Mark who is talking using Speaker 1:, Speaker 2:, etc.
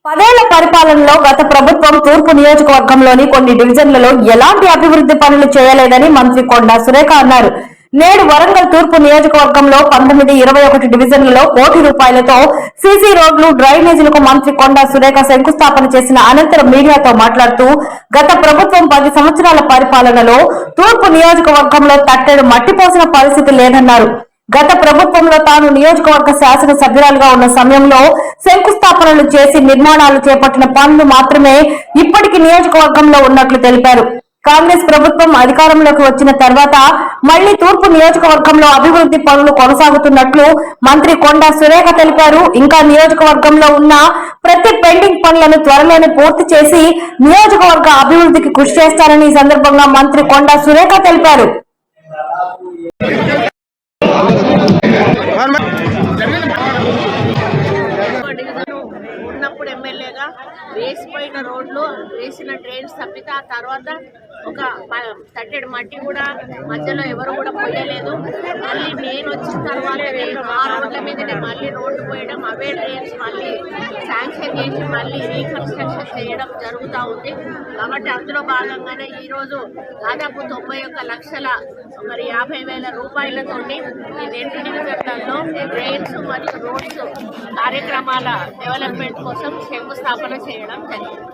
Speaker 1: 10 ఏళ్ల పరిపాలనలో గత ప్రభుత్వం తూర్పు నియోజకవర్గంలోని కొన్ని డివిజన్లలో ఎలాంటి అభివృద్ధి పనులు చేయలేదని మంత్రి కొండా సురేఖ అన్నారు. నేడు వరంగల్ తూర్పు నియోజకవర్గంలో 19, 21 డివిజన్లలో కోటి రూపాయలతో సీసీ రోడ్లు, డ్రైనేజీలకు మంత్రి కొండా సురేఖ శంకుస్థాపన చేసిన అనంతరం మీడియాతో మాట్లాడుతూ గత ప్రభుత్వం 10 సంవత్సరాల పరిపాలనలో తూర్పు నియోజకవర్గంలో తట్టెడు మట్టిపోసిన పరిస్థితి లేదన్నారు. గత ప్రభుత్వంలో తాను నియోజకవర్గ శాసన సభ్యురాలుగా ఉన్న సమయంలో శంకుస్థాపనలు చేసి నిర్మాణాలు చేపట్టిన పనులు మాత్రమే ఇప్పటికీ నియోజకవర్గంలో ఉన్నట్లు తెలిపారు. కాంగ్రెస్ ప్రభుత్వం అధికారంలోకి వచ్చిన తర్వాత మళ్లీ తూర్పు నియోజకవర్గంలో అభివృద్ధి పనులు కొనసాగుతున్నట్లు మంత్రి కొండా సురేఖ తెలిపారు. ఇంకా నియోజకవర్గంలో ఉన్న ప్రతి పెండింగ్ పనులను త్వరలోనే పూర్తి చేసి నియోజకవర్గ అభివృద్ధికి కృషి చేస్తారని ఈ సందర్భంగా మంత్రి కొండా సురేఖ తెలిపారు.
Speaker 2: ఉన్నప్పుడు ఎమ్మెల్యేగా వేసిపోయిన రోడ్లు, వేసిన డ్రైన్స్ తప్పితే ఆ తర్వాత ఒక తట్టెడు మట్టి కూడా మధ్యలో ఎవరు కూడా పోయలేదు. మళ్ళీ నేను వచ్చిన తర్వాత ఆ రోడ్ల మీదనే మళ్ళీ రోడ్డు పోయడం, అవే డ్రైన్స్ మళ్ళీ శాంక్షన్ చేసి మళ్ళీ రీకన్స్ట్రక్షన్ చేయడం జరుగుతూ ఉంది. కాబట్టి అందులో భాగంగానే ఈరోజు దాదాపు 91 లక్షల 50,000 రూపాయలతో ఈ 2 డివిజన్లలో డ్రైన్స్ మరియు రోడ్స్ కార్యక్రమాల డెవలప్మెంట్ కోసం శంకుస్థాపన చేయడం జరిగింది.